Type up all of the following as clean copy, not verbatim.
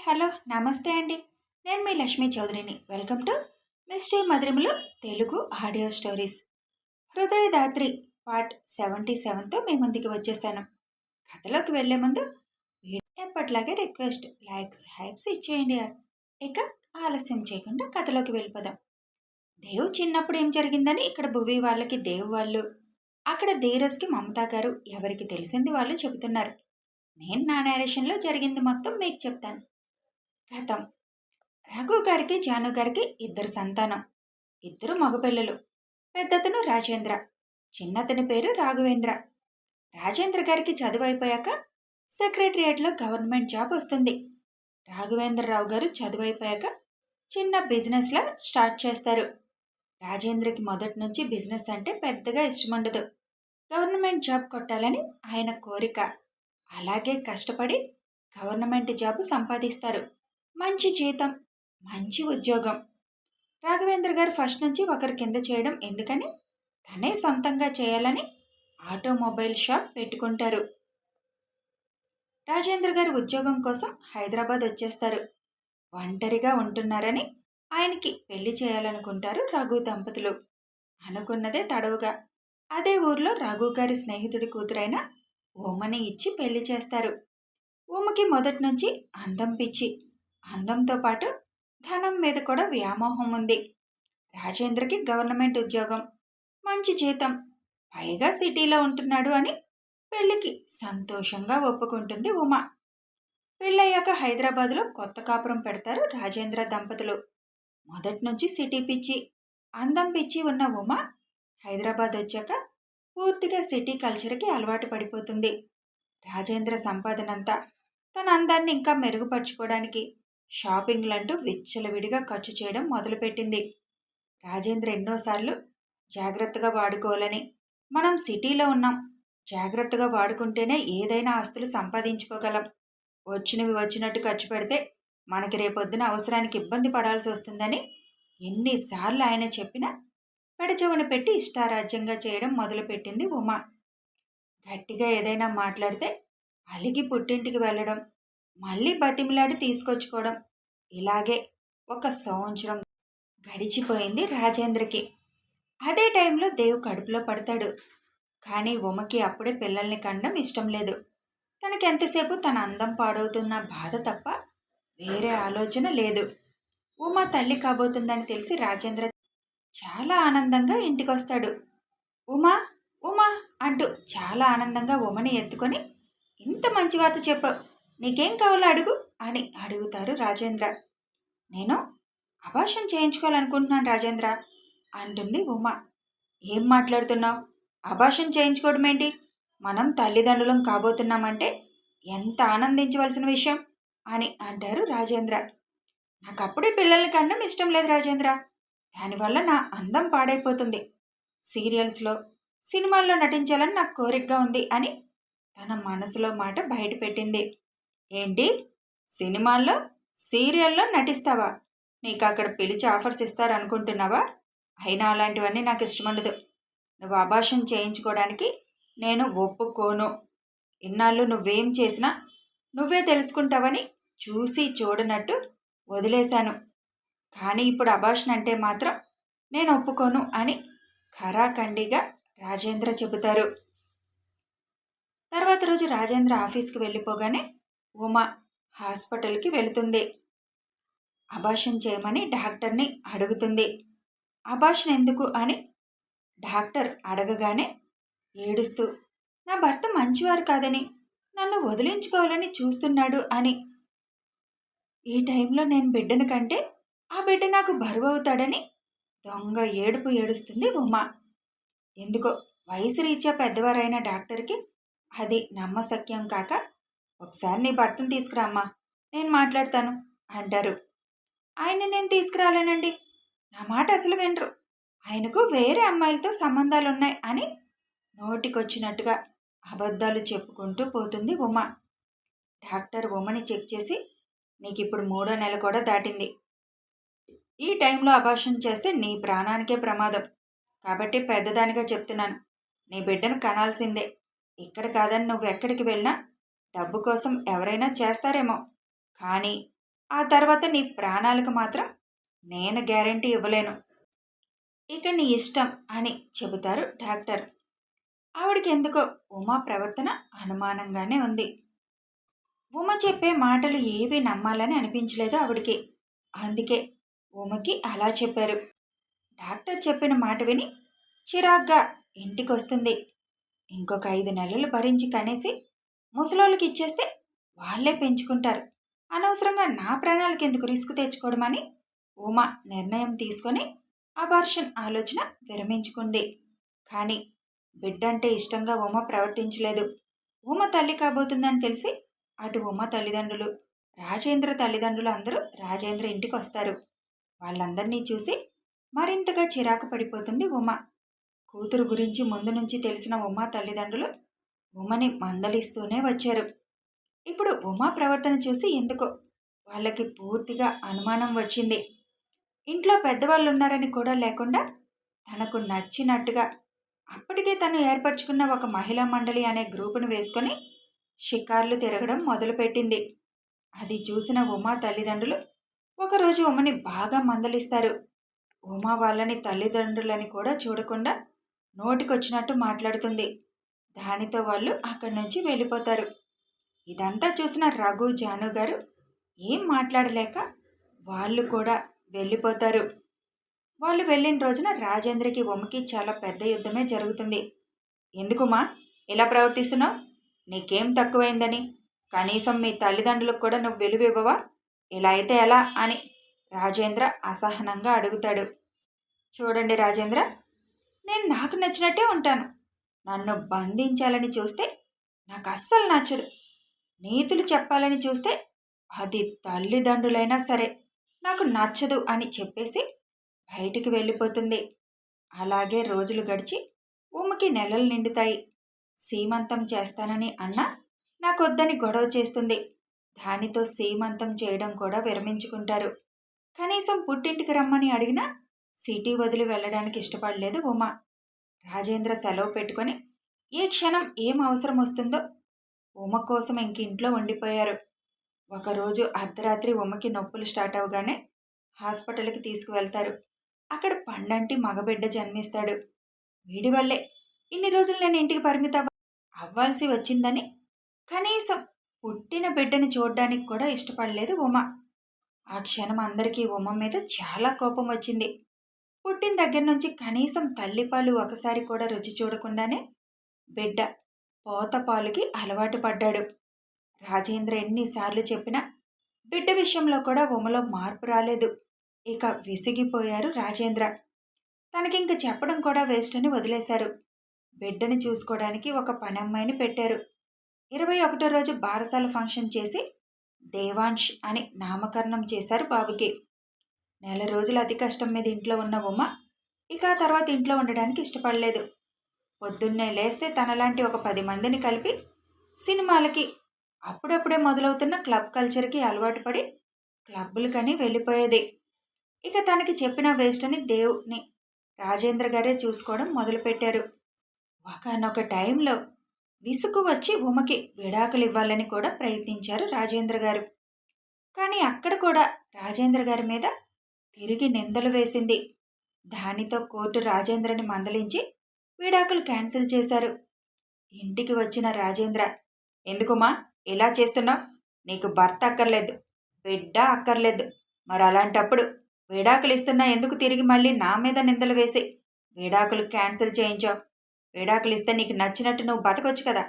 Hello, నమస్తే అండి. నేను మీ లక్ష్మీ చౌదరిని. Welcome to misty Madhurimalu Telugu audio stories. Hridayadatri part 77తో మీ ముందుకి వచ్చేసాను. కథలోకి వెళ్లే ముందు ఎప్పట్లాగే రిక్వెస్ట్ లైక్స్ హైప్స్ ఇచ్చేయండి. ఇక ఆలస్యం చేయకుండా కథలోకి వెళ్ళిపోదాం. దేవ్ చిన్నప్పుడు ఏం జరిగిందని ఇక్కడ భువి వాళ్ళకి దేవ్ వాళ్ళు, అక్కడ ధీరజ్కి మమతా గారు ఎవరికి తెలిసింది వాళ్ళు చెబుతున్నారు. నేను నా నేరేషన్లో జరిగింది మొత్తం మీకు చెప్తాను. గతం. రఘు గారికి జాను గారికి ఇద్దరు సంతానం. ఇద్దరు మగపిల్లలు. పెద్దతను రాజేంద్ర, చిన్నతని పేరు రాఘవేంద్ర. రాజేంద్ర గారికి చదువు అయిపోయాక సెక్రటరియేట్లో గవర్నమెంట్ జాబ్ వస్తుంది. రాఘవేంద్రరావు గారు చదువు అయిపోయాక చిన్న బిజినెస్లా స్టార్ట్ చేస్తారు. రాజేంద్రకి మొదటి నుంచి బిజినెస్ అంటే పెద్దగా ఇష్టముండదు. గవర్నమెంట్ జాబ్ కొట్టాలని ఆయన కోరిక. అలాగే కష్టపడి గవర్నమెంట్ జాబ్ సంపాదిస్తారు. మంచి జీతం, మంచి ఉద్యోగం. రాఘవేంద్ర గారు ఫస్ట్ నుంచి ఒకరి కింద చేయడం ఎందుకని తనే సొంతంగా చేయాలని ఆటోమొబైల్ షాప్ పెట్టుకుంటారు. రాజేంద్ర గారు ఉద్యోగం కోసం హైదరాబాద్ వచ్చేస్తారు. ఒంటరిగా ఉంటున్నారని ఆయనకి పెళ్లి చేయాలనుకుంటారు రఘు దంపతులు. అనుకున్నదే తడవుగా అదే ఊర్లో రఘు గారి స్నేహితుడి కూతురైన ఉమని ఇచ్చి పెళ్లి చేస్తారు. ఉమకి మొదటి నుంచి అందం పిచ్చి. అందంతో పాటు ధనం మీద కూడా వ్యామోహం ఉంది. రాజేంద్రకి గవర్నమెంట్ ఉద్యోగం, మంచి జీతం, పైగా సిటీలో ఉంటున్నాడు అని పెళ్లికి సంతోషంగా ఒప్పుకుంటుంది ఉమ. పెళ్ళయ్యాక హైదరాబాద్లో కొత్త కాపురం పెడతారు రాజేంద్ర దంపతులు. మొదటి నుంచి సిటీ పిచ్చి, అందం పిచ్చి ఉన్న ఉమ హైదరాబాద్ వచ్చాక పూర్తిగా సిటీ కల్చర్కి అలవాటు పడిపోతుంది. రాజేంద్ర సంపాదనంతా తన అందాన్ని ఇంకా మెరుగుపరుచుకోవడానికి షాపింగ్లంటూ విచ్చలవిడిగా ఖర్చు చేయడం మొదలుపెట్టింది. రాజేంద్ర ఎన్నోసార్లు జాగ్రత్తగా వాడుకోవాలని, మనం సిటీలో ఉన్నాం, జాగ్రత్తగా వాడుకుంటేనే ఏదైనా ఆస్తులు సంపాదించుకోగలం, వచ్చినవి వచ్చినట్టు ఖర్చు పెడితే మనకి రేపొద్దున అవసరానికి ఇబ్బంది పడాల్సి వస్తుందని ఎన్నిసార్లు ఆయన చెప్పినా పెడచెవున పెట్టి ఇష్టారాజ్యంగా చేయడం మొదలుపెట్టింది ఉమా. గట్టిగా ఏదైనా మాట్లాడితే అలిగి పుట్టింటికి వెళ్ళడం, మళ్ళీ బతిమిలాడి తీసుకొచ్చుకోవడం, ఇలాగే ఒక సంవత్సరం గడిచిపోయింది రాజేంద్రకి. అదే టైంలో దేవ్ కడుపులో పడతాడు. కానీ ఉమకి అప్పుడే పిల్లల్ని కనడం ఇష్టం లేదు. తనకి ఎంతసేపు తన అందం పాడవుతున్న బాధ తప్ప వేరే ఆలోచన లేదు. ఉమ తల్లి కాబోతుందని తెలిసి రాజేంద్ర చాలా ఆనందంగా ఇంటికొస్తాడు. ఉమా ఉమా అంటూ చాలా ఆనందంగా ఉమని ఎత్తుకొని, ఇంత మంచి వార్త చెప్పావు, నీకేం కావాలో అడుగు అని అడుగుతారు రాజేంద్ర. నేను అబార్షన్ చేయించుకోవాలనుకుంటున్నాను రాజేంద్ర అంటుంది ఉమ. ఏం మాట్లాడుతున్నావు? అబార్షన్ చేయించుకోవడం ఏంటి? మనం తల్లిదండ్రులం కాబోతున్నామంటే ఎంత ఆనందించవలసిన విషయం అని అంటారు రాజేంద్ర. నాకప్పుడే పిల్లల్ని కనడం ఇష్టం లేదు రాజేంద్ర. దానివల్ల నా అందం పాడైపోతుంది. సీరియల్స్లో, సినిమాల్లో నటించాలని నాకు కోరికగా ఉంది అని తన మనసులో మాట బయటపెట్టింది. ఏంటి, సినిమాల్లో, సీరియల్లో నటిస్తావా? నీకు అక్కడ పిలిచి ఆఫర్స్ ఇస్తారనుకుంటున్నావా? అయినా అలాంటివన్నీ నాకు ఇష్టముండదు. నువ్వు అబార్షన్ చేయించుకోవడానికి నేను ఒప్పుకోను. ఇన్నాళ్ళు నువ్వేం చేసినా నువ్వే తెలుసుకుంటావని చూసి చూడనట్టు వదిలేశాను. కానీ ఇప్పుడు అబార్షన్ అంటే మాత్రం నేను ఒప్పుకోను అని ఖరాఖండిగా రాజేంద్ర చెబుతారు. తర్వాత రోజు రాజేంద్ర ఆఫీస్కి వెళ్ళిపోగానే ఉమ హాస్పిటల్కి వెళుతుంది. అబార్షన్ చేయమని డాక్టర్ని అడుగుతుంది. అబార్షన్ ఎందుకు అని డాక్టర్ అడగగానే ఏడుస్తూ, నా భర్త మంచివారు కాదని, నన్ను వదిలించుకోవాలని చూస్తున్నాడు అని, ఈ టైంలో నేను బిడ్డను కంటే ఆ బిడ్డ నాకు బరువు అవుతాడని దొంగ ఏడుపు ఏడుస్తుంది ఉమ. ఎందుకో వయసు రీత్యా పెద్దవారైన డాక్టర్కి అది నమ్మశక్యం కాక, ఒకసారి నీ భర్తను తీసుకురామ్మా, నేను మాట్లాడతాను అంటారు. ఆయన నేను తీసుకురాలేనండి, నా మాట అసలు వినరు, ఆయనకు వేరే అమ్మాయిలతో సంబంధాలున్నాయి అని నోటికొచ్చినట్టుగా అబద్ధాలు చెప్పుకుంటూ పోతుంది ఉమ. డాక్టర్ ఉమని చెక్ చేసి, నీకు ఇప్పుడు 3వ నెల కూడా దాటింది. ఈ టైంలో అబార్షన్ చేస్తే నీ ప్రాణానికే ప్రమాదం. కాబట్టి పెద్దదానిగా చెప్తున్నాను, నీ బిడ్డను కనాల్సిందే. ఇక్కడ కాదని నువ్వు ఎక్కడికి వెళ్ళినా డబ్బు కోసం ఎవరైనా చేస్తారేమో, కానీ ఆ తర్వాత నీ ప్రాణాలకు మాత్రం నేను గ్యారెంటీ ఇవ్వలేను. ఇక నీ ఇష్టం అని చెబుతారు డాక్టర్. ఆవిడకి ఎందుకో ఉమా ప్రవర్తన అనుమానంగానే ఉంది. ఉమ చెప్పే మాటలు ఏవి నమ్మాలని అనిపించలేదు ఆవిడికి. అందుకే ఉమకి అలా చెప్పారు. డాక్టర్ చెప్పిన మాట విని చిరాగ్గా ఇంటికొస్తుంది. ఇంకొక 5 నెలలు భరించి కనేసి ముసలోళ్ళకి ఇచ్చేస్తే వాళ్ళే పెంచుకుంటారు. అనవసరంగా నా ప్రాణాలకి ఎందుకు రిస్క్ తెచ్చుకోవడమని ఉమ నిర్ణయం తీసుకొని అబార్షన్ ఆలోచన విరమించుకుంది. కానీ బిడ్డంటే ఇష్టంగా ఉమ ప్రవర్తించలేదు. ఉమ తల్లి కాబోతుందని తెలిసి అటు ఉమ తల్లిదండ్రులు, రాజేంద్ర తల్లిదండ్రులు అందరూ రాజేంద్ర ఇంటికి వస్తారు. వాళ్ళందరినీ చూసి మరింతగా చిరాకు పడిపోతుంది ఉమ. కూతురు గురించి ముందు నుంచి తెలిసిన ఉమ తల్లిదండ్రులు ఉమని మందలిస్తూనే వచ్చారు. ఇప్పుడు ఉమా ప్రవర్తన చూసి ఎందుకో వాళ్ళకి పూర్తిగా అనుమానం వచ్చింది. ఇంట్లో పెద్దవాళ్ళు ఉన్నారని కూడా లేకుండా తనకు నచ్చినట్టుగా అప్పటికే తను ఏర్పరచుకున్న ఒక మహిళా మండలి అనే గ్రూపును వేసుకొని షికార్లు తిరగడం మొదలుపెట్టింది. అది చూసిన ఉమా తల్లిదండ్రులు ఒకరోజు ఉమని బాగా మందలిస్తారు. ఉమా వాళ్ళని తల్లిదండ్రులని కూడా చూడకుండా నోటికొచ్చినట్టు మాట్లాడుతుంది. దానితో వాళ్ళు అక్కడి నుంచి వెళ్ళిపోతారు. ఇదంతా చూసిన రఘు, జాను గారు ఏం మాట్లాడలేక వాళ్ళు కూడా వెళ్ళిపోతారు. వాళ్ళు వెళ్ళిన రోజున రాజేంద్రకి ఉమకి చాలా పెద్ద యుద్ధమే జరుగుతుంది. ఎందుకుమా ఇలా ప్రవర్తిస్తున్నావు? నీకేం తక్కువైందని? కనీసం మీ తల్లిదండ్రులకు కూడా నువ్వు విలువ ఇవ్వవా? ఇలా అయితే ఎలా అని రాజేంద్ర అసహనంగా అడుగుతాడు. చూడండి రాజేంద్ర, నేను నాకు నచ్చినట్టే ఉంటాను. నన్ను బంధించాలని చూస్తే నాకు అస్సలు నచ్చదు. నీతులు చెప్పాలని చూస్తే అది తల్లిదండ్రులైనా సరే నాకు నచ్చదు అని చెప్పేసి బయటికి వెళ్ళిపోతుంది. అలాగే రోజులు గడిచి ఉమ్మకి నెలలు నిండుతాయి. సీమంతం చేస్తానని అన్న నాకొద్దని గొడవ చేస్తుంది. దానితో సీమంతం చేయడం కూడా విరమించుకుంటారు. కనీసం పుట్టింటికి రమ్మని అడిగినా సిటీ వదిలి వెళ్ళడానికి ఇష్టపడలేదు ఉమ. రాజేంద్ర సెలవు పెట్టుకొని ఏ క్షణం ఏం అవసరం వస్తుందో ఉమ కోసం ఇంక ఇంట్లో ఉండిపోయారు. ఒకరోజు అర్ధరాత్రి ఉమకి నొప్పులు స్టార్ట్ అవగానే హాస్పిటల్కి తీసుకువెళ్తారు. అక్కడ పండంటి మగబిడ్డ జన్మిస్తాడు. వీడి వల్లే ఇన్ని రోజులు నేను ఇంటికి పరిమితం అవ్వాల్సి వచ్చిందని కనీసం పుట్టిన బిడ్డని చూడడానికి కూడా ఇష్టపడలేదు ఉమ. ఆ క్షణం అందరికీ ఉమ మీద చాలా కోపం వచ్చింది. పుట్టిన దగ్గర నుంచి కనీసం తల్లిపాలు ఒకసారి కూడా రుచి చూడకుండానే బిడ్డ పోతపాలుకి అలవాటు పడ్డాడు. రాజేంద్ర ఎన్నిసార్లు చెప్పినా బిడ్డ విషయంలో కూడా ఉమలో మార్పు రాలేదు. ఇక విసిగిపోయారు రాజేంద్ర. తనకింక చెప్పడం కూడా వేస్ట్ అని వదిలేశారు. బిడ్డని చూసుకోవడానికి ఒక పనమ్మాయిని పెట్టారు. 21వ రోజు బారసాల ఫంక్షన్ చేసి దేవాంష్ అని నామకరణం చేశారు బాబుకి. నెల రోజులు అతి కష్టం మీద ఇంట్లో ఉన్న ఉమ ఇక ఆ తర్వాత ఇంట్లో ఉండడానికి ఇష్టపడలేదు. పొద్దున్నే లేస్తే తనలాంటి ఒక 10 మందిని కలిపి సినిమాలకి, అప్పుడప్పుడే మొదలవుతున్న క్లబ్ కల్చర్కి అలవాటు పడి క్లబ్బులకని వెళ్ళిపోయేది. ఇక తనకి చెప్పిన వేస్ట్ అని దేవుని రాజేంద్ర గారే చూసుకోవడం మొదలుపెట్టారు. ఒకనొక టైంలో విసుగు వచ్చి ఉమకి విడాకులు ఇవ్వాలని కూడా ప్రయత్నించారు రాజేంద్ర గారు. కానీ అక్కడ కూడా రాజేంద్ర గారి మీద తిరిగి నిందలు వేసింది. దానితో కోర్టు రాజేంద్రని మందలించి విడాకులు క్యాన్సిల్ చేశారు. ఇంటికి వచ్చిన రాజేంద్ర, ఎందుకుమా ఇలా చేస్తున్నావు? నీకు భర్త అక్కర్లేదు, బిడ్డ అక్కర్లేదు. మరి అలాంటప్పుడు విడాకులు ఇస్తున్నా ఎందుకు తిరిగి మళ్ళీ నా మీద నిందలు వేసి విడాకులు క్యాన్సిల్ చేయించావు? విడాకులు ఇస్తే నీకు నచ్చినట్టు నువ్వు బతకొచ్చు కదా,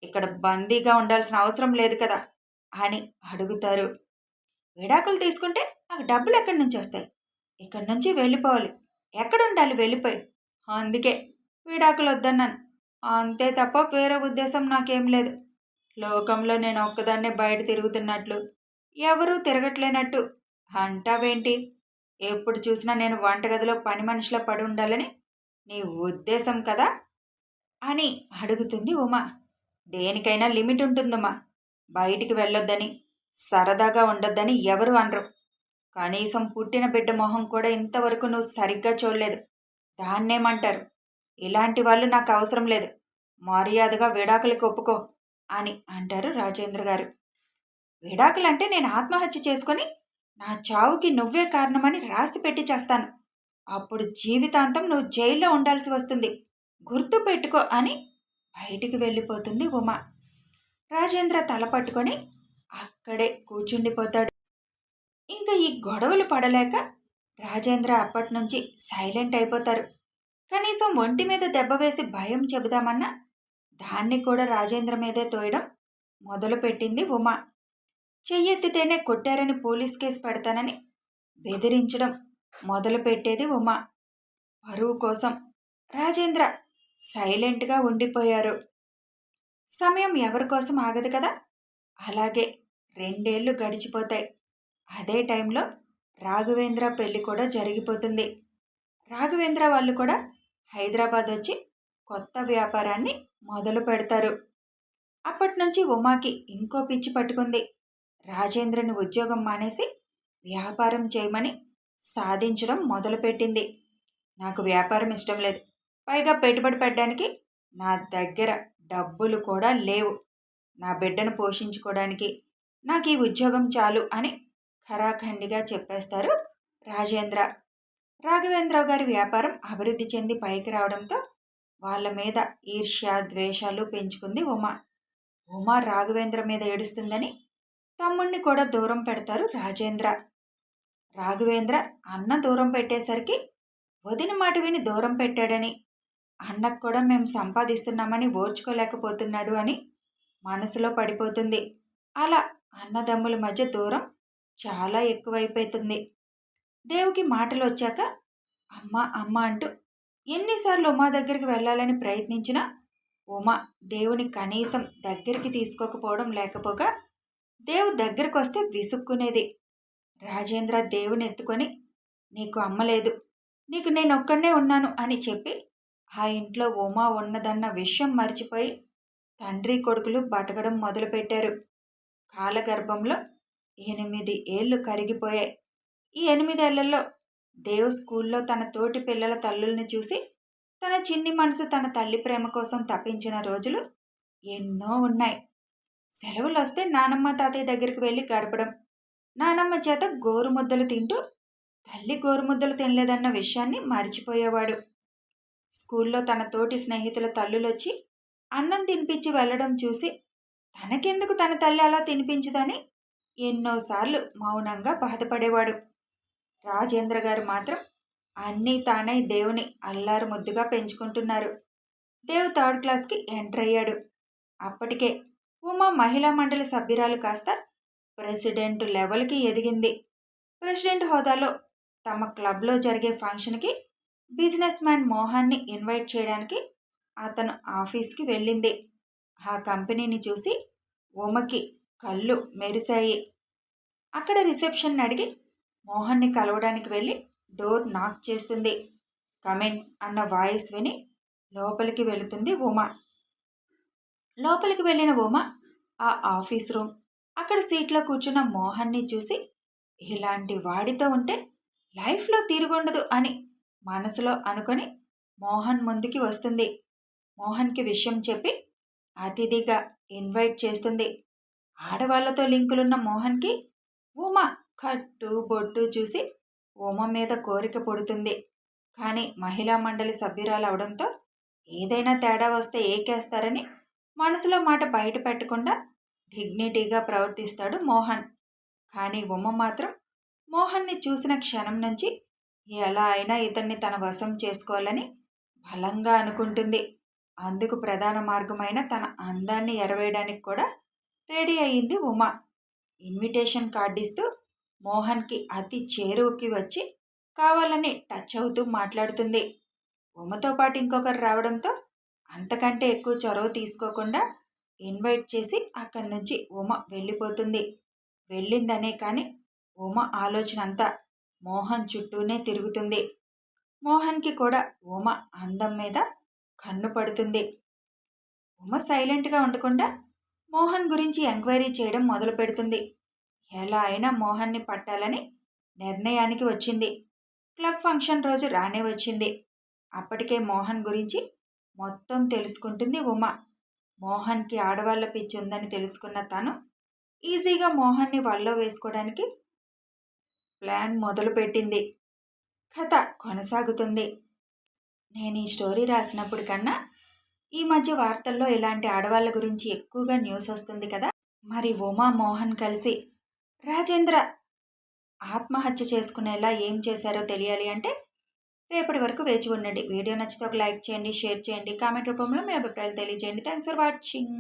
ఇక్కడ బందీగా ఉండాల్సిన అవసరం లేదు కదా అని అడుగుతారు. విడాకులు తీసుకుంటే నాకు డబ్బులు ఎక్కడి నుంచి వస్తాయి? ఇక్కడి నుంచి వెళ్ళిపోవాలి. ఎక్కడ ఉండాలి వెళ్ళిపోయి? అందుకే విడాకులు వద్దన్నాను. అంతే తప్ప వేరే ఉద్దేశం నాకేం లేదు. లోకంలో నేను ఒక్కదాన్నే బయట తిరుగుతున్నట్లు, ఎవరూ తిరగట్లేనట్టు అంటావేంటి? ఎప్పుడు చూసినా నేను వంటగదిలో పని మనిషిలా పడి ఉండాలని నీ ఉద్దేశం కదా అని అడుగుతుంది ఉమ. దేనికైనా లిమిట్ ఉంటుందమ్మా. బయటికి వెళ్ళొద్దని, సరదాగా ఉండొద్దని ఎవరు అనరు. కనీసం పుట్టిన బిడ్డ మొహం కూడా ఇంతవరకు నువ్వు సరిగ్గా చూడలేదు. దాన్నేమంటారు? ఇలాంటి వాళ్ళు నాకు అవసరం లేదు. మర్యాదగా విడాకులకి ఒప్పుకో అని అంటారు రాజేంద్ర గారు. విడాకులంటే నేను ఆత్మహత్య చేసుకొని నా చావుకి నువ్వే కారణమని రాసి పెట్టి చేస్తాను. అప్పుడు జీవితాంతం నువ్వు జైల్లో ఉండాల్సి వస్తుంది. గుర్తు పెట్టుకో అని బయటికి వెళ్ళిపోతుంది ఉమ. రాజేంద్ర తల పట్టుకొని అక్కడే కూర్చుండిపోతాడు. ఇంకా ఈ గొడవలు పడలేక రాజేంద్ర అప్పటినుంచి సైలెంట్ అయిపోతారు. కనీసం ఒంటి మీద దెబ్బ వేసి భయం చెబుదామన్నా దాన్ని కూడా రాజేంద్ర మీదే తోయడం మొదలుపెట్టింది ఉమ. చెయ్యెత్తితేనే కొట్టారని పోలీస్ కేసు పెడతానని బెదిరించడం మొదలుపెట్టేది ఉమ. పరువు కోసం రాజేంద్ర సైలెంట్గా ఉండిపోయారు. సమయం ఎవరి కోసం ఆగదు కదా. అలాగే 2 ఏళ్ళు గడిచిపోతాయి. అదే టైంలో రాఘవేంద్ర పెళ్లి కూడా జరిగిపోతుంది. రాఘవేంద్ర వాళ్ళు కూడా హైదరాబాద్ వచ్చి కొత్త వ్యాపారాన్ని మొదలు పెడతారు. అప్పటి నుంచి ఉమాకి ఇంకో పిచ్చి పట్టుకుంది. రాజేంద్రని ఉద్యోగం మానేసి వ్యాపారం చేయమని సాధించడం మొదలుపెట్టింది. నాకు వ్యాపారం ఇష్టం లేదు, పైగా పెట్టుబడి పెట్టడానికి నా దగ్గర డబ్బులు కూడా లేవు. నా బిడ్డను పోషించుకోవడానికి నాకు ఈ ఉద్యోగం చాలు అని ఖరాఖండిగా చెప్పేస్తారు రాజేంద్ర. రాఘవేంద్రరావు గారి వ్యాపారం అభివృద్ధి చెంది పైకి రావడంతో వాళ్ళ మీద ఈర్ష్య ద్వేషాలు పెంచుకుంది ఉమ. ఉమ రాఘవేంద్ర మీద ఏడుస్తుందని తమ్ముణ్ణి కూడా దూరం పెడతారు రాజేంద్ర. రాఘవేంద్ర అన్న దూరం పెట్టేసరికి వదిన మాట విని దూరం పెట్టాడని, అన్నకు కూడా మేము సంపాదిస్తున్నామని ఓర్చుకోలేకపోతున్నాడు అని మనసులో పడిపోతుంది. అలా అన్నదమ్ముల మధ్య దూరం చాలా ఎక్కువైపోతుంది. దేవుకి మాటలు వచ్చాక అమ్మ అమ్మ అంటూ ఎన్నిసార్లు ఉమా దగ్గరికి వెళ్ళాలని ప్రయత్నించినా ఉమ దేవుని కనీసం దగ్గరికి తీసుకోకపోవడం లేకపోగా దేవు దగ్గరకు వస్తే విసుక్కునేది. రాజేంద్ర దేవుని ఎత్తుకొని నీకు అమ్మ లేదు, నీకు నేనొక్కడే ఉన్నాను అని చెప్పి ఆ ఇంట్లో ఉమా ఉన్నదన్న విషయం మర్చిపోయి తండ్రి కొడుకులు బతకడం మొదలుపెట్టారు. కాలగర్భంలో 8 ఏళ్ళు కరిగిపోయాయి. ఈ 8 ఏళ్లలో దేవ్ స్కూల్లో తన తోటి పిల్లల తల్లుల్ని చూసి తన చిన్ని మనసు తన తల్లి ప్రేమ కోసం తప్పించిన రోజులు ఎన్నో ఉన్నాయి. సెలవులు వస్తే నానమ్మ తాతయ్య దగ్గరికి వెళ్ళి గడపడం, నానమ్మ చేత గోరుముద్దలు తింటూ తల్లి గోరుముద్దలు తినలేదన్న విషయాన్ని మర్చిపోయేవాడు. స్కూల్లో తన తోటి స్నేహితుల తల్లులొచ్చి అన్నం తినిపించి వెళ్ళడం చూసి తనకెందుకు తన తల్లి అలా తినిపించదని ఎన్నోసార్లు మౌనంగా బాధపడేవాడు. రాజేంద్ర గారు మాత్రం అన్నీ తానై దేవుని అల్లారు ముద్దుగా పెంచుకుంటున్నారు. దేవ్ 3rd క్లాస్కి ఎంటర్ అయ్యాడు. అప్పటికే ఉమా మహిళా మండలి సభ్యురాలు కాస్త ప్రెసిడెంట్ లెవెల్కి ఎదిగింది. ప్రెసిడెంట్ హోదాలో తమ క్లబ్లో జరిగే ఫంక్షన్కి బిజినెస్ మ్యాన్ మోహన్ని ఇన్వైట్ చేయడానికి అతను ఆఫీస్కి వెళ్ళింది. ఆ కంపెనీని చూసి ఉమకి కళ్ళు మెరిశాయి. అక్కడ రిసెప్షన్ అడిగి మోహన్ని కలవడానికి వెళ్ళి డోర్ నాక్ చేస్తుంది. కమిన్ అన్న వాయిస్ విని లోపలికి వెళుతుంది ఉమ. లోపలికి వెళ్ళిన ఉమ ఆ ఆఫీస్ రూమ్, అక్కడ సీట్లో కూర్చున్న మోహన్ని చూసి ఇలాంటి వాడితో ఉంటే లైఫ్లో తిరుగుండదు అని మనసులో అనుకొని మోహన్ ముందుకి వస్తుంది. మోహన్కి విషయం చెప్పి అతిథిగా ఇన్వైట్ చేస్తుంది. ఆడవాళ్లతో లింకులున్న మోహన్కి ఉమ కట్టు బొట్టు చూసి ఉమ మీద కోరిక పుడుతుంది. కానీ మహిళా మండలి సభ్యురాలు అవడంతో ఏదైనా తేడా వస్తే ఏకేస్తారని మనసులో మాట బయట పెట్టకుండా డిగ్నిటీగా ప్రవర్తిస్తాడు మోహన్. కానీ ఉమ మాత్రం మోహన్ని చూసిన క్షణం నుంచి ఎలా అయినా ఇతన్ని తన వశం చేసుకోవాలని బలంగా అనుకుంటుంది. అందుకు ప్రధాన మార్గమైన తన అందాన్ని ఎరవేయడానికి కూడా రెడీ అయ్యింది ఉమ. ఇన్విటేషన్ కార్డు ఇస్తూ మోహన్కి అతి చేరువకి వచ్చి కావాలని టచ్ అవుతూ మాట్లాడుతుంది. ఉమతో పాటు ఇంకొకరు రావడంతో అంతకంటే ఎక్కువ చొరవ తీసుకోకుండా ఇన్వైట్ చేసి అక్కడి నుంచి ఉమ వెళ్ళిపోతుంది. వెళ్ళిందనే కానీ ఉమ ఆలోచన అంతా మోహన్ చుట్టూనే తిరుగుతుంది. మోహన్కి కూడా ఉమ అందం మీద కన్ను పడుతుంది. ఉమ సైలెంట్గా ఉండకుండా మోహన్ గురించి ఎంక్వైరీ చేయడం మొదలు పెడుతుంది. ఎలా అయినా మోహన్ని పట్టాలని నిర్ణయానికి వచ్చింది. క్లబ్ ఫంక్షన్ రోజు రానే వచ్చింది. అప్పటికే మోహన్ గురించి మొత్తం తెలుసుకుంటుంది ఉమ. మోహన్కి ఆడవాళ్ల పిచ్చి ఉందని తెలుసుకున్న తను ఈజీగా మోహన్ని వల్లో వేసుకోవడానికి ప్లాన్ మొదలుపెట్టింది. కథ కొనసాగుతుంది. నేను ఈ స్టోరీ రాసినప్పుడు కన్నా ఈ మధ్య వార్తల్లో ఇలాంటి ఆడవాళ్ళ గురించి ఎక్కువగా న్యూస్ వస్తుంది కదా. మరి ఉమా మోహన్ కలిసి రాజేంద్ర ఆత్మహత్య చేసుకునేలా ఏం చేశారో తెలియాలి అంటే రేపటి వరకు వేచి ఉండండి. వీడియో నచ్చితే ఒక లైక్ చేయండి, షేర్ చేయండి, కామెంట్ రూపంలో మీ అభిప్రాయాలు తెలియజేయండి. Thanks for watching.